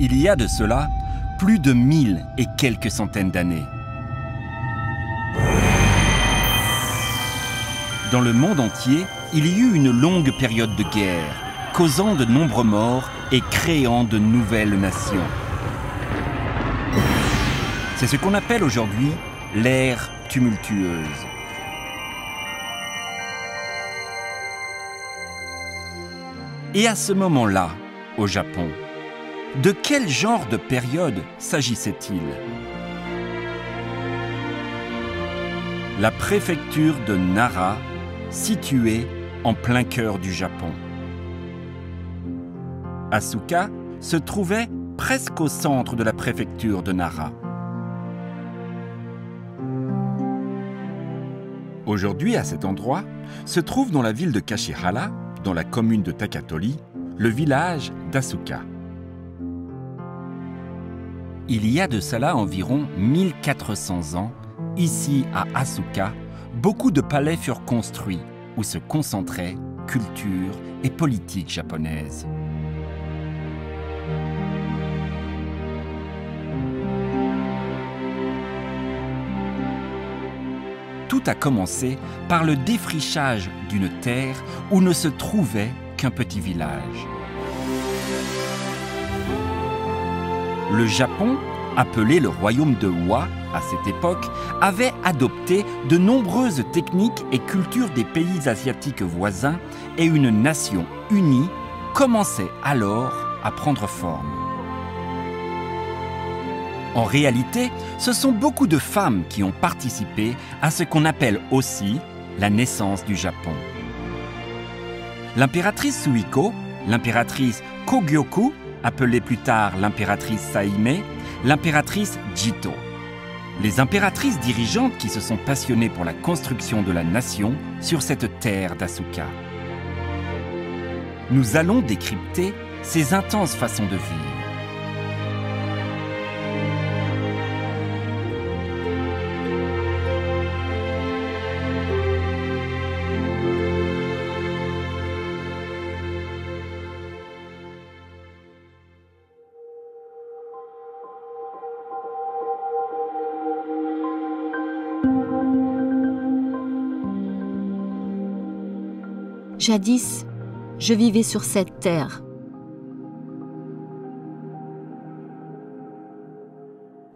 Il y a de cela plus de 1000 et quelques centaines d'années. Dans le monde entier, il y eut une longue période de guerre, causant de nombreux morts et créant de nouvelles nations. C'est ce qu'on appelle aujourd'hui l'ère tumultueuse. Et à ce moment-là, au Japon, de quel genre de période s'agissait-il? La préfecture de Nara, située en plein cœur du Japon. Asuka se trouvait presque au centre de la préfecture de Nara. Aujourd'hui, à cet endroit, se trouve dans la ville de Kashihara, dans la commune de Takatori, le village d'Asuka. Il y a de cela environ 1400 ans, ici à Asuka, beaucoup de palais furent construits où se concentraient culture et politique japonaise. Tout a commencé par le défrichage d'une terre où ne se trouvait qu'un petit village. Le Japon, appelé le royaume de Wa à cette époque, avait adopté de nombreuses techniques et cultures des pays asiatiques voisins et une nation unie commençait alors à prendre forme. En réalité, ce sont beaucoup de femmes qui ont participé à ce qu'on appelle aussi la naissance du Japon. L'impératrice Suiko, l'impératrice Kogyoku, appelée plus tard l'impératrice Saime, l'impératrice Jito. Les impératrices dirigeantes qui se sont passionnées pour la construction de la nation sur cette terre d'Asuka. Nous allons décrypter ces intenses façons de vivre. Jadis, je vivais sur cette terre.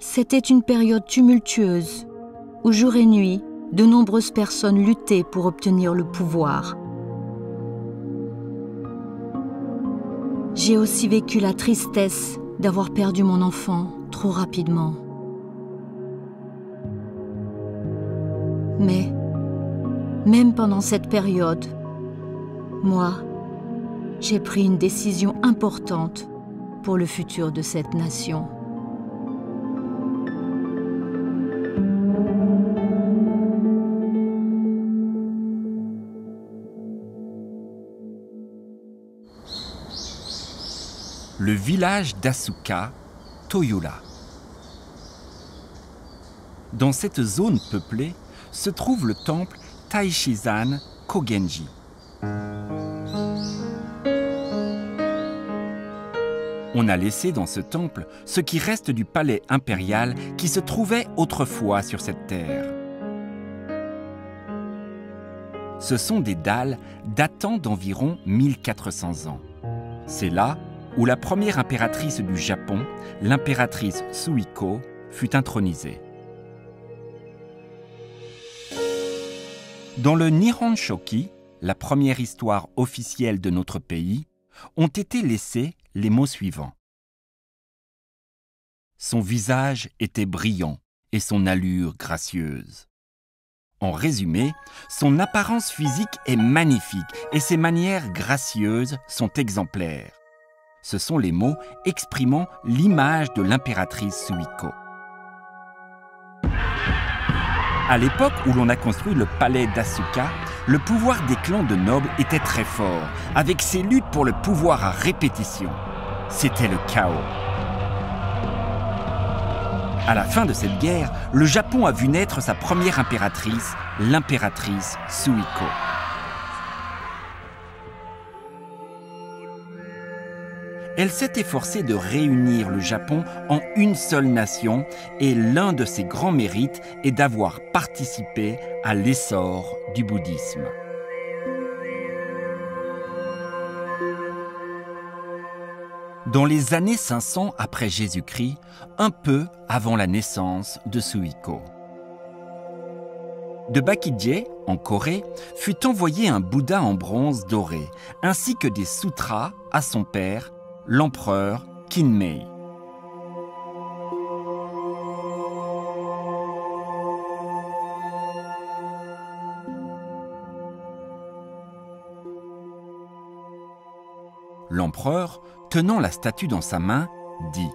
C'était une période tumultueuse, où jour et nuit, de nombreuses personnes luttaient pour obtenir le pouvoir. J'ai aussi vécu la tristesse d'avoir perdu mon enfant trop rapidement. Mais, même pendant cette période, moi, j'ai pris une décision importante pour le futur de cette nation. Le village d'Asuka, Toyura. Dans cette zone peuplée se trouve le temple Taishizan Kogenji. On a laissé dans ce temple ce qui reste du palais impérial qui se trouvait autrefois sur cette terre. Ce sont des dalles datant d'environ 1400 ans. C'est là où la première impératrice du Japon, l'impératrice Suiko, fut intronisée. Dans le Nihon Shoki, la première histoire officielle de notre pays, ont été laissés les mots suivants. Son visage était brillant et son allure gracieuse. En résumé, son apparence physique est magnifique et ses manières gracieuses sont exemplaires. Ce sont les mots exprimant l'image de l'impératrice Suiko. À l'époque où l'on a construit le palais d'Asuka, le pouvoir des clans de nobles était très fort, avec ces luttes pour le pouvoir à répétition. C'était le chaos. À la fin de cette guerre, le Japon a vu naître sa première impératrice, l'impératrice Suiko. elle s'est efforcée de réunir le Japon en une seule nation et l'un de ses grands mérites est d'avoir participé à l'essor du bouddhisme. Dans les années 500 après Jésus-Christ, un peu avant la naissance de Suiko. De Bakidje, en Corée, fut envoyé un Bouddha en bronze doré, ainsi que des sutras à son père, l'empereur Kinmei. L'empereur, tenant la statue dans sa main, dit :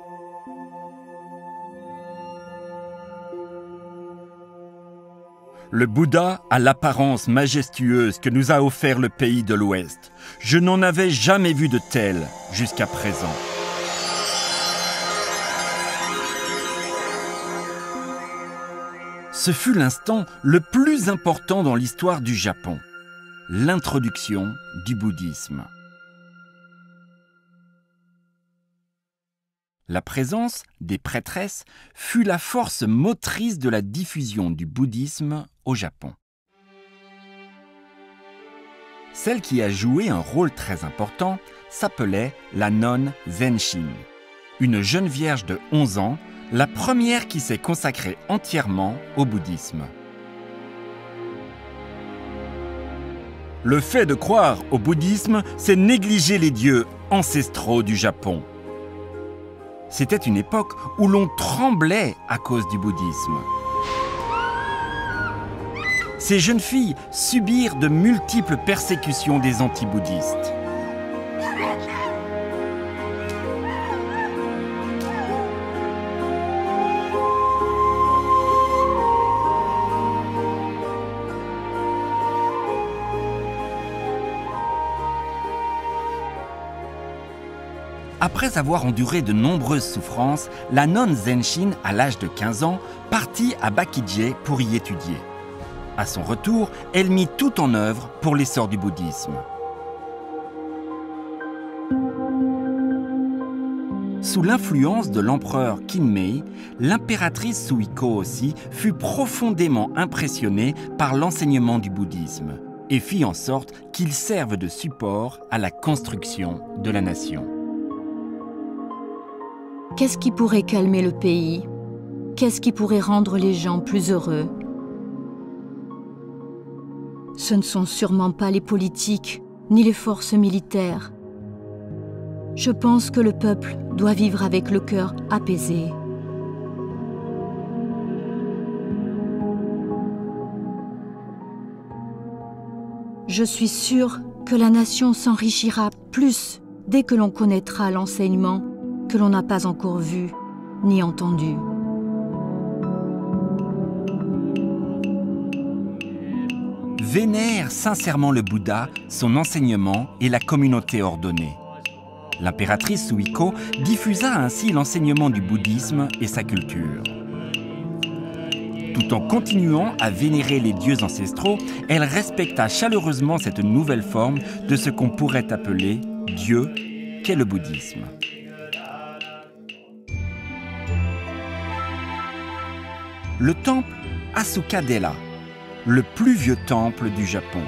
Le Bouddha a l'apparence majestueuse que nous a offert le pays de l'Ouest. Je n'en avais jamais vu de tel jusqu'à présent. Ce fut l'instant le plus important dans l'histoire du Japon, l'introduction du bouddhisme. La présence des prêtresses fut la force motrice de la diffusion du bouddhisme au Japon. Celle qui a joué un rôle très important s'appelait la nonne Zenshin, une jeune vierge de 11 ans, la première qui s'est consacrée entièrement au bouddhisme. Le fait de croire au bouddhisme, c'est négliger les dieux ancestraux du Japon. C'était une époque où l'on tremblait à cause du bouddhisme. Ces jeunes filles subirent de multiples persécutions des anti-bouddhistes. Après avoir enduré de nombreuses souffrances, la nonne Zenshin, à l'âge de 15 ans, partit à Bakidje pour y étudier. À son retour, elle mit tout en œuvre pour l'essor du bouddhisme. Sous l'influence de l'empereur Kinmei, l'impératrice Suiko aussi fut profondément impressionnée par l'enseignement du bouddhisme et fit en sorte qu'il serve de support à la construction de la nation. Qu'est-ce qui pourrait calmer le pays? Qu'est-ce qui pourrait rendre les gens plus heureux? Ce ne sont sûrement pas les politiques, ni les forces militaires. Je pense que le peuple doit vivre avec le cœur apaisé. Je suis sûre que la nation s'enrichira plus dès que l'on connaîtra l'enseignement que l'on n'a pas encore vu ni entendu. Vénère sincèrement le Bouddha, son enseignement et la communauté ordonnée. L'impératrice Suiko diffusa ainsi l'enseignement du bouddhisme et sa culture. Tout en continuant à vénérer les dieux ancestraux, elle respecta chaleureusement cette nouvelle forme de ce qu'on pourrait appeler Dieu, qu'est le bouddhisme. Le temple Asuka-dera, le plus vieux temple du Japon.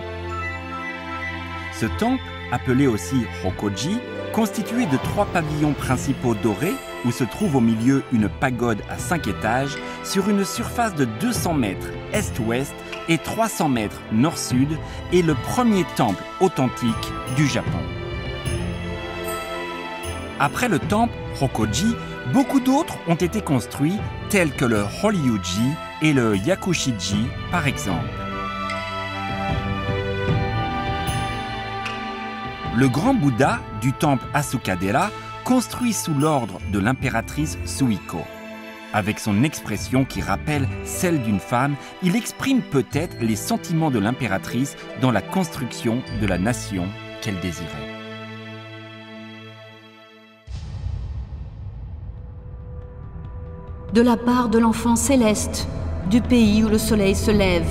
Ce temple, appelé aussi Hokoji, constitué de 3 pavillons principaux dorés, où se trouve au milieu une pagode à 5 étages, sur une surface de 200 mètres est-ouest et 300 mètres nord-sud, est le premier temple authentique du Japon. Après le temple Hokoji, beaucoup d'autres ont été construits, tels que le Horyuji et le Yakushiji, par exemple. Le grand Bouddha du temple Asuka-dera, construit sous l'ordre de l'impératrice Suiko. Avec son expression qui rappelle celle d'une femme, il exprime peut-être les sentiments de l'impératrice dans la construction de la nation qu'elle désirait. De la part de l'enfant céleste, du pays où le soleil se lève,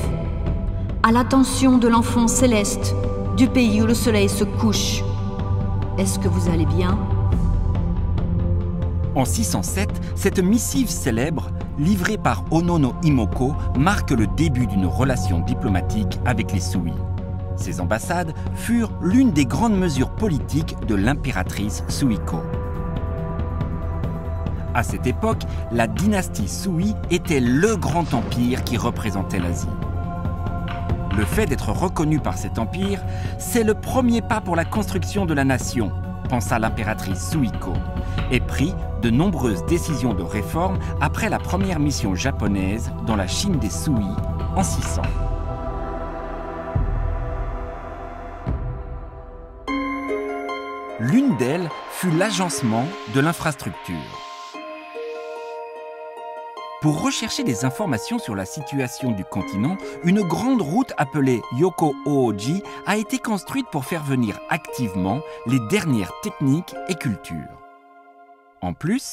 à l'attention de l'enfant céleste, du pays où le soleil se couche. Est-ce que vous allez bien? En 607, cette missive célèbre, livrée par Ono no Imoko, marque le début d'une relation diplomatique avec les Sui. Ces ambassades furent l'une des grandes mesures politiques de l'impératrice Suiko. À cette époque, la dynastie Sui était le grand empire qui représentait l'Asie. Le fait d'être reconnu par cet empire, c'est le premier pas pour la construction de la nation, pensa l'impératrice Suiko, et prit de nombreuses décisions de réforme après la première mission japonaise dans la Chine des Sui en 600. L'une d'elles fut l'agencement de l'infrastructure. Pour rechercher des informations sur la situation du continent, une grande route appelée Yoko-Ooji a été construite pour faire venir activement les dernières techniques et cultures. En plus,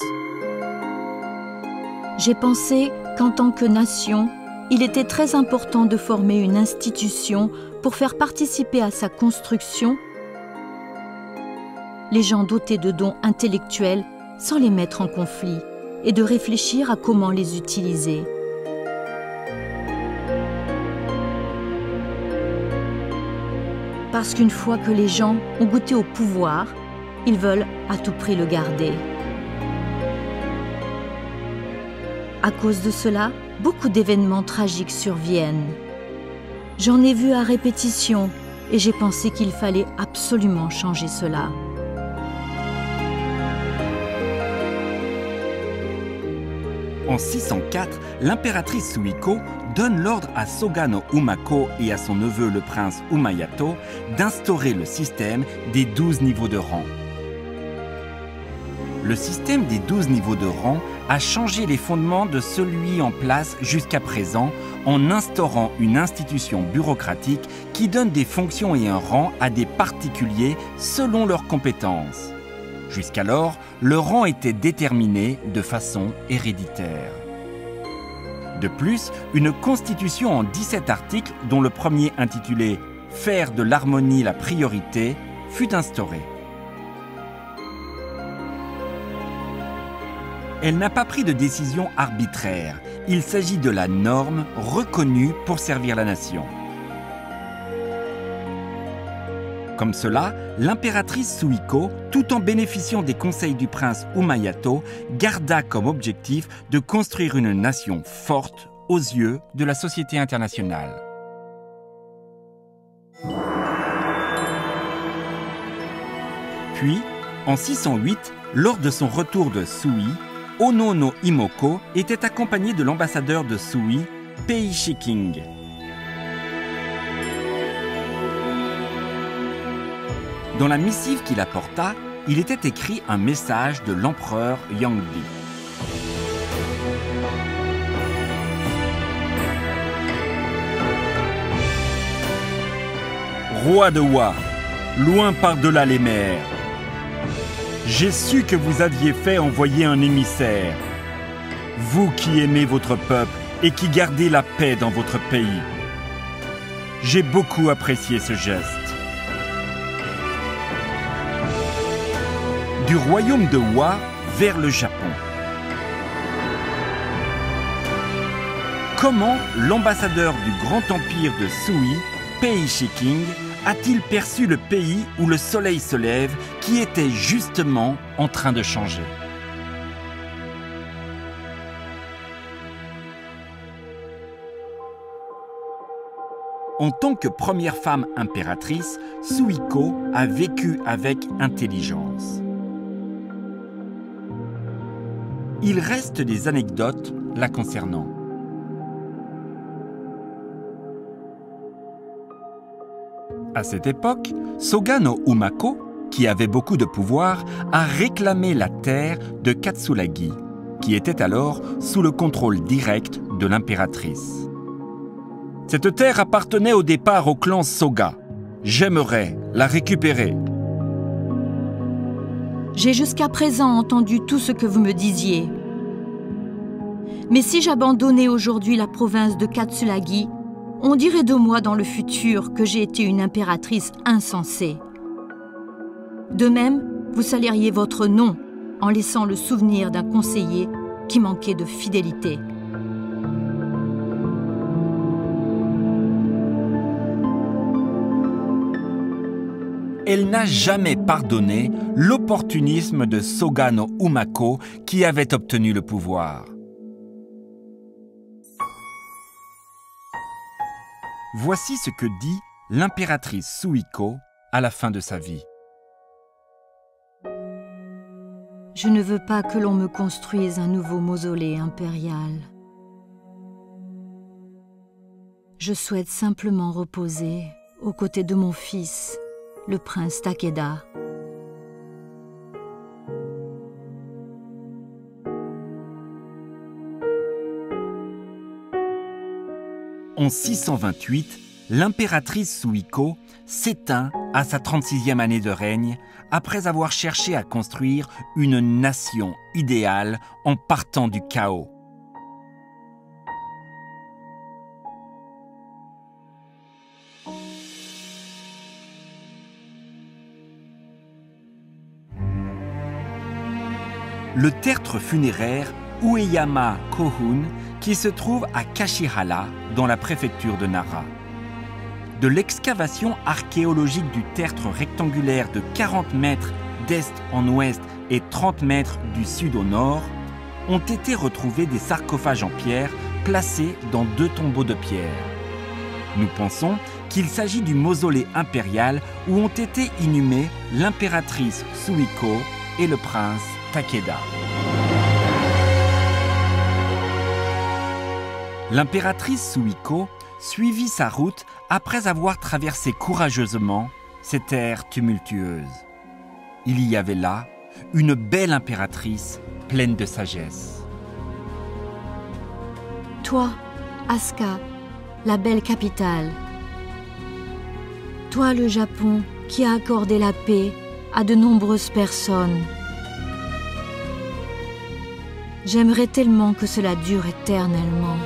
j'ai pensé qu'en tant que nation, il était très important de former une institution pour faire participer à sa construction les gens dotés de dons intellectuels sans les mettre en conflit, et de réfléchir à comment les utiliser. Parce qu'une fois que les gens ont goûté au pouvoir, ils veulent à tout prix le garder. À cause de cela, beaucoup d'événements tragiques surviennent. J'en ai vu à répétition et j'ai pensé qu'il fallait absolument changer cela. En 604, l'impératrice Suiko donne l'ordre à Soga no Umako et à son neveu le prince Umayato d'instaurer le système des 12 niveaux de rang. Le système des 12 niveaux de rang a changé les fondements de celui en place jusqu'à présent en instaurant une institution bureaucratique qui donne des fonctions et un rang à des particuliers selon leurs compétences. Jusqu'alors, le rang était déterminé de façon héréditaire. De plus, une constitution en 17 articles, dont le premier intitulé « Faire de l'harmonie la priorité » fut instaurée. Elle n'a pas pris de décision arbitraire. Il s'agit de la norme reconnue pour servir la nation. Comme cela, l'impératrice Suiko, tout en bénéficiant des conseils du prince Umayato, garda comme objectif de construire une nation forte aux yeux de la société internationale. Puis, en 608, lors de son retour de Sui, Ono no Imoko était accompagné de l'ambassadeur de Sui, Pei Shiking. Dans la missive qu'il apporta, il était écrit un message de l'empereur Yangdi. Roi de Wa, loin par-delà les mers, j'ai su que vous aviez fait envoyer un émissaire. Vous qui aimez votre peuple et qui gardez la paix dans votre pays. J'ai beaucoup apprécié ce geste. Du royaume de Wa vers le Japon. Comment l'ambassadeur du grand empire de Sui, Pei Shiking, a-t-il perçu le pays où le soleil se lève, qui était justement en train de changer? En tant que première femme impératrice, Suiko a vécu avec intelligence. Il reste des anecdotes la concernant. À cette époque, Soga no Umako, qui avait beaucoup de pouvoir, a réclamé la terre de Katsuragi, qui était alors sous le contrôle direct de l'impératrice. Cette terre appartenait au départ au clan Soga. J'aimerais la récupérer. J'ai jusqu'à présent entendu tout ce que vous me disiez. Mais si j'abandonnais aujourd'hui la province de Katsuragi, on dirait de moi dans le futur que j'ai été une impératrice insensée. De même, vous saliriez votre nom en laissant le souvenir d'un conseiller qui manquait de fidélité. Elle n'a jamais pardonné l'opportunisme de Soga no Umako qui avait obtenu le pouvoir. Voici ce que dit l'impératrice Suiko à la fin de sa vie. Je ne veux pas que l'on me construise un nouveau mausolée impérial. Je souhaite simplement reposer aux côtés de mon fils, le prince Takeda. En 628, l'impératrice Suiko s'éteint à sa 36e année de règne après avoir cherché à construire une nation idéale en partant du chaos. Le tertre funéraire Ueyama Kohun qui se trouve à Kashihara dans la préfecture de Nara. De l'excavation archéologique du tertre rectangulaire de 40 mètres d'est en ouest et 30 mètres du sud au nord, ont été retrouvés des sarcophages en pierre placés dans 2 tombeaux de pierre. Nous pensons qu'il s'agit du mausolée impérial où ont été inhumés l'impératrice Suiko et le prince Takeda. L'impératrice Suiko suivit sa route après avoir traversé courageusement ces terres tumultueuses. Il y avait là une belle impératrice pleine de sagesse. Toi, Asuka, la belle capitale. Toi, le Japon, qui a accordé la paix à de nombreuses personnes. J'aimerais tellement que cela dure éternellement.